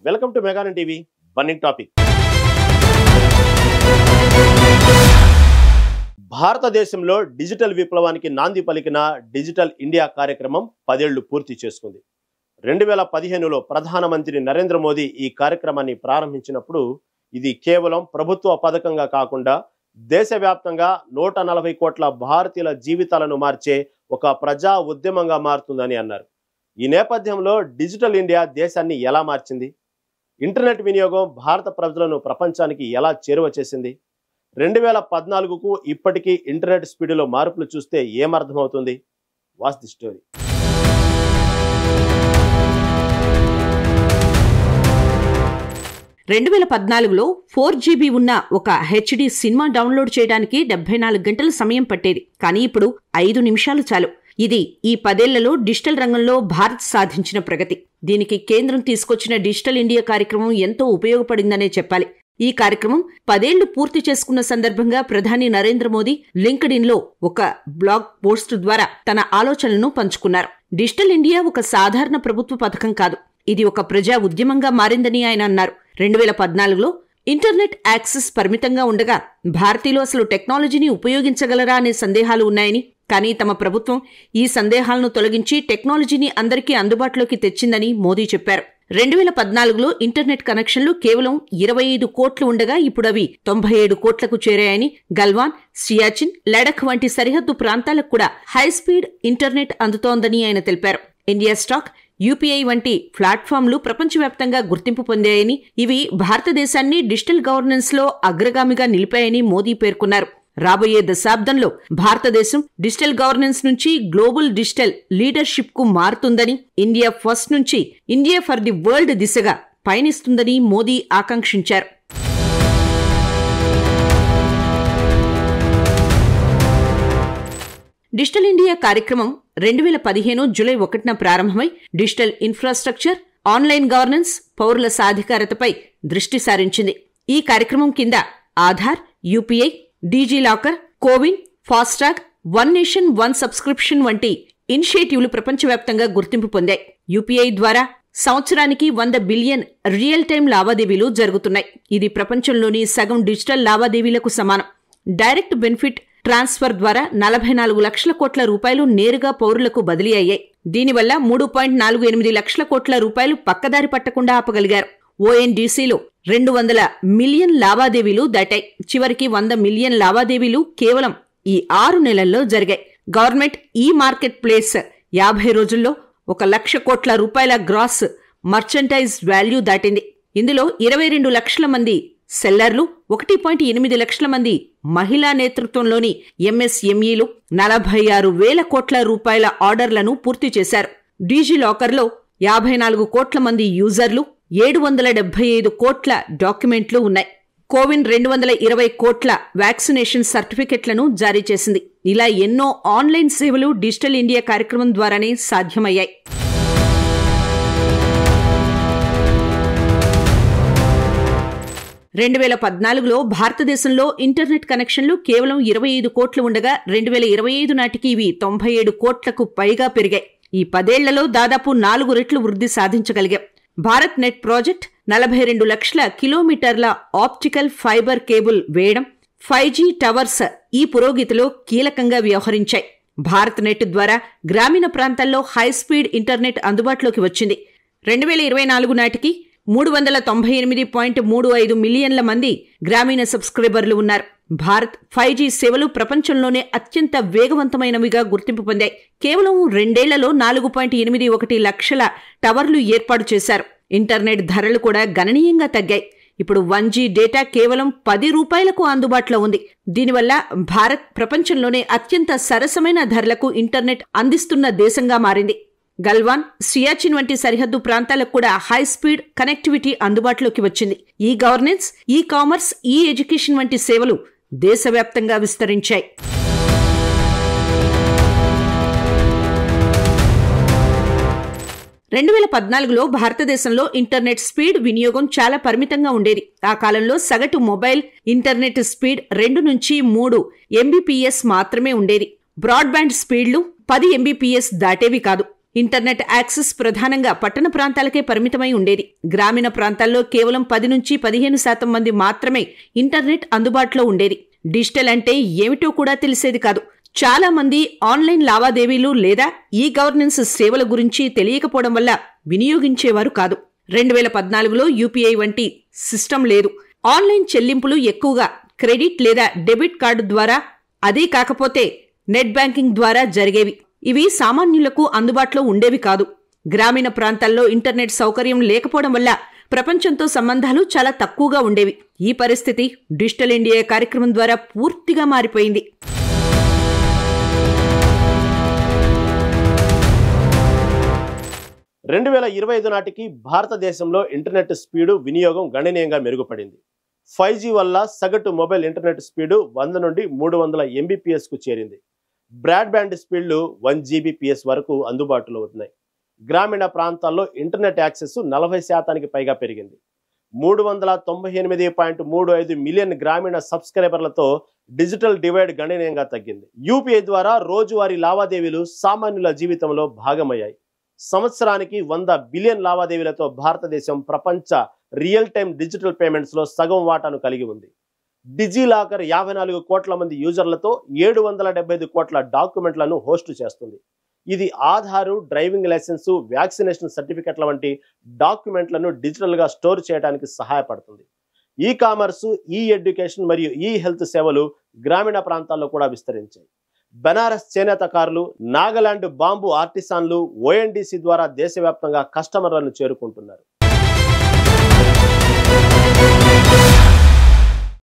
Welcome to మెగానన్ TV burning topic. భారతదేశంలో digital విప్లవానికి నాంది పలికిన డిజిటల్ ఇండియా కార్యక్రమం 10 ఏళ్లు పూర్తి చేసుకుంది. 2015లో ప్రధానమంత్రి నరేంద్ర మోదీ ఈ కార్యక్రమాన్ని ప్రారంభించినప్పుడు ఇది కేవలం ప్రభుత్వ పథకంగా కాకుండా దేశవ్యాప్తంగా 140 కోట్ల భారతీయుల జీవితాలను మార్చే ఒక ప్రజా ఉద్యమంగా మారుతుందని అన్నారు. ఈ నేపథ్యంలో డిజిటల్ ఇండియా దేశాన్ని ఎలా మార్చింది? ఇంటర్నెట్ వినియోగం భారత ప్రజలను ప్రపంచానికి ఎలా చేరువ చేసింది? 2014కు ఇప్పటికీ ఇంటర్నెట్ స్పీడ్లో మార్పులు చూస్తే ఏమర్థమవుతుంది? Watch the story. లో 4GB ఉన్న ఒక HD సినిమా డౌన్లోడ్ చేయడానికి 74 గంటల సమయం పట్టేది. కానీ ఇప్పుడు 5 నిమిషాలు చాలు. ఇది ఈ 10 ఏళ్లలో డిజిటల్ రంగంలో భారత్ సాధించిన ప్రగతి. దీనికి కేంద్రం తీసుకొచ్చిన డిజిటల్ ఇండియా కార్యక్రమం ఎంతో ఉపయోగపడిందనే చెప్పాలి. ఈ కార్యక్రమం 10 ఏళ్లు పూర్తి చేసుకున్న సందర్భంగా ప్రధాని నరేంద్ర మోదీ లింక్డ్ఇన్లో ఒక బ్లాగ్ పోస్ట్ ద్వారా తన ఆలోచనలను పంచుకున్నారు. డిజిటల్ ఇండియా ఒక సాధారణ ప్రభుత్వ పథకం కాదు, ఇది ఒక ప్రజా ఉద్యమంగా మారిందని ఆయన అన్నారు. 2014లో ఇంటర్నెట్ యాక్సెస్ పరిమితంగా ఉండగా భారతీయులు అసలు టెక్నాలజీని ఉపయోగించగలరా అనే సందేహాలు ఉన్నాయని, కానీ తమ ప్రభుత్వం ఈ సందేహాలను తొలగించి టెక్నాలజీని అందరికీ అందుబాటులోకి తెచ్చిందని మోదీ చెప్పారు. 2014లో ఇంటర్నెట్ కనెక్షన్లు కేవలం 25 కోట్లు ఉండగా ఇప్పుడు అవి 97 కోట్లకు చేరాయని, గల్వాన్, సియాచిన్, లడఖ్ వంటి సరిహద్దు ప్రాంతాలకు కూడా హైస్పీడ్ ఇంటర్నెట్ అందుతోందని ఆయన తెలిపారు. ఇండియా స్టాక్, యూపీఐ వంటి ప్లాట్ఫామ్లు ప్రపంచవ్యాప్తంగా గుర్తింపు పొందాయని, ఇవి భారతదేశాన్ని డిజిటల్ గవర్నెన్స్ లో అగ్రగామిగా నిలిపాయని మోదీ పేర్కొన్నారు. రాబోయే దశాబ్దంలో భారతదేశం డిజిటల్ గవర్నెన్స్ నుంచి గ్లోబల్ డిజిటల్ లీడర్షిప్ కు మారుతుందని, ఇండియా ఫస్ట్ నుంచి ఇండియా ఫర్ ది వరల్డ్ దిశగా పయనిస్తుందని మోదీ ఆకాంక్షించారు. డిజిటల్ ఇండియా కార్యక్రమం 2015 జూలై 1న ప్రారంభమై డిజిటల్ ఇన్ఫ్రాస్ట్రక్చర్, ఆన్లైన్ గవర్నెన్స్, పౌరుల సాధికారతపై దృష్టి సారించింది. ఈ కార్యక్రమం కింద Aadhaar, UPI, DigiLocker, CoWIN, FASTag, one nation one subscription వంటి ఇనిషియేటివ్లు ప్రపంచవ్యాప్తంగా గుర్తింపు పొందాయి. యూపీఐ ద్వారా సంవత్సరానికి 100 బిలియన్ రియల్ టైం లావాదేవీలు జరుగుతున్నాయి. ఇది ప్రపంచంలోని సగం డిజిటల్ లావాదేవీలకు సమానం. డైరెక్ట్ బెనిఫిట్ ట్రాన్స్ఫర్ ద్వారా 44 లక్షల కోట్ల రూపాయలు నేరుగా పౌరులకు బదిలీ అయ్యాయి. దీనివల్ల 3.48 లక్షల కోట్ల రూపాయలు పక్కదారి పట్టకుండా ఆపగలిగారు. ఓఎన్డీసీలో 200 మిలియన్ లావాదేవీలు దాటాయి. చివరికి 100 మిలియన్ లావాదేవీలు కేవలం ఈ 6 నెలల్లో జరిగాయి. గవర్నమెంట్ ఈ మార్కెట్ ప్లేస్ 50 రోజుల్లో 1 లక్ష కోట్ల రూపాయల గ్రాస్ మర్చంటైజ్ వాల్యూ దాటింది. ఇందులో 22 లక్షల మంది సెల్లర్లు, 1.8 లక్షల మంది మహిళా నేతృత్వంలోని ఎంఎస్ఎంఈలు 46,000 కోట్ల రూపాయల ఆర్డర్లను పూర్తి చేశారు. డిజిలాకర్లో 54 కోట్ల మంది యూజర్లు, 775 కోట్ల డాక్యుమెంట్లు ఉన్నాయి. కోవిన్ 220 కోట్ల వ్యాక్సినేషన్ సర్టిఫికెట్లను జారీ చేసింది. ఇలా ఎన్నో ఆన్లైన్ సేవలు డిజిటల్ ఇండియా కార్యక్రమం ద్వారానే సాధ్యమయ్యాయి. 2014లో భారతదేశంలో ఇంటర్నెట్ కనెక్షన్లు కేవలం 25 కోట్లు ఉండగా 2025 నాటికి ఇవి 97 కోట్లకు పైగా పెరిగాయి. ఈ 10 ఏళ్లలో దాదాపు 4 రెట్లు వృద్ధి సాధించగలిగాం. భారత్ నెట్ ప్రాజెక్ట్ 42 లక్షల కిలోమీటర్ల ఆప్టికల్ ఫైబర్ కేబుల్ వేయడం, 5G టవర్స్ ఈ పురోగతిలో కీలకంగా వ్యవహరించాయి. భారత్ నెట్ ద్వారా గ్రామీణ ప్రాంతాల్లో హైస్పీడ్ ఇంటర్నెట్ అందుబాటులోకి వచ్చింది. 2024 నాటికి 398.35 మిలియన్ల మంది గ్రామీణ సబ్స్క్రైబర్లు ఉన్నారు. భారత్ 5G సేవలు ప్రపంచంలోనే అత్యంత వేగవంతమైనవిగా గుర్తింపు పొందాయి. కేవలం 2 ఏళ్లలో 4.81 లక్షల టవర్లు ఏర్పాటు చేశారు. ఇంటర్నెట్ ధరలు కూడా గణనీయంగా తగ్గాయి. ఇప్పుడు 1G డేటా కేవలం 10 రూపాయలకు అందుబాటులో ఉంది. దీనివల్ల భారత్ ప్రపంచంలోనే అత్యంత సరసమైన ధరలకు ఇంటర్నెట్ అందిస్తున్న దేశంగా మారింది. గల్వాన్, సియాచిన్ వంటి సరిహద్దు ప్రాంతాలకు కూడా హై స్పీడ్ కనెక్టివిటీ అందుబాటులోకి వచ్చింది. ఈ గవర్నెన్స్, ఈ కామర్స్, ఈ ఎడ్యుకేషన్ వంటి సేవలు దేశవ్యాప్తంగా విస్తరించాయి. 2014లో భారతదేశంలో ఇంటర్నెట్ స్పీడ్ వినియోగం చాలా పరిమితంగా ఉండేది. ఆ కాలంలో సగటు మొబైల్ ఇంటర్నెట్ స్పీడ్ 2 నుంచి 3 MBPS మాత్రమే ఉండేది. బ్రాడ్బ్యాండ్ స్పీడ్లు 10 MBPS దాటేవి కాదు. ఇంటర్నెట్ యాక్సెస్ ప్రధానంగా పట్టణ ప్రాంతాలకే పరిమితమై ఉండేది. గ్రామీణ ప్రాంతాల్లో కేవలం 10-15% మంది మాత్రమే ఇంటర్నెట్ అందుబాటులో ఉండేది. డిజిటల్ అంటే ఏమిటో కూడా తెలిసేది కాదు. చాలా మంది ఆన్లైన్ లావాదేవీలు లేదా ఈ గవర్నెన్స్ సేవల గురించి తెలియకపోవడం వల్ల వినియోగించేవారు కాదు. 2014లో యూపీఐ వంటి సిస్టమ్ లేదు. ఆన్లైన్ చెల్లింపులు ఎక్కువగా క్రెడిట్ లేదా డెబిట్ కార్డు ద్వారా, అదే కాకపోతే నెట్ బ్యాంకింగ్ ద్వారా జరిగేవి. ఇవి సామాన్యులకు అందుబాటులో ఉండేవి కాదు. గ్రామీణ ప్రాంతాల్లో ఇంటర్నెట్ సౌకర్యం లేకపోవడం వల్ల ప్రపంచంతో సంబంధాలు చాలా తక్కువగా ఉండేవి. ఈ పరిస్థితి డిజిటల్ ఇండియా కార్యక్రమం ద్వారా పూర్తిగా మారిపోయింది. 2025 నాటికి భారతదేశంలో ఇంటర్నెట్ స్పీడు వినియోగం గణనీయంగా మెరుగుపడింది. 5G వల్ల సగటు మొబైల్ ఇంటర్నెట్ స్పీడు 100 నుండి 300 MBPS కు చేరింది. బ్రాడ్బ్యాండ్ స్పీడ్లు 1 GBps వరకు అందుబాటులో ఉన్నాయి. గ్రామీణ ప్రాంతాల్లో ఇంటర్నెట్ యాక్సెస్ 40% పైగా పెరిగింది. 398.35 మిలియన్ గ్రామీణ సబ్స్క్రైబర్లతో డిజిటల్ డివైడ్ గణనీయంగా తగ్గింది. యూపీఐ ద్వారా రోజువారీ లావాదేవీలు సామాన్యుల జీవితంలో భాగమయ్యాయి. సంవత్సరానికి 100 బిలియన్ లావాదేవీలతో భారతదేశం ప్రపంచ రియల్ టైం డిజిటల్ పేమెంట్స్ లో సగం వాటాను కలిగి ఉంది. డిజిలాకర్ 54 కోట్ల మంది యూజర్లతో 775 కోట్ల డాక్యుమెంట్లను హోస్ట్ చేస్తుంది. ఇది ఆధారు, డ్రైవింగ్ లైసెన్సు, వ్యాక్సినేషన్ సర్టిఫికెట్ల వంటి డాక్యుమెంట్లను డిజిటల్ గా స్టోర్ చేయడానికి సహాయపడుతుంది. ఈ కామర్సు, ఈ ఎడ్యుకేషన్ మరియు ఈ హెల్త్ సేవలు గ్రామీణ ప్రాంతాల్లో కూడా విస్తరించాయి. బనారస్ చేనేతకారులు, నాగాలాండ్ బాంబు ఆర్టిసాన్లు ONDC ద్వారా దేశవ్యాప్తంగా కస్టమర్లను చేరుకుంటున్నారు.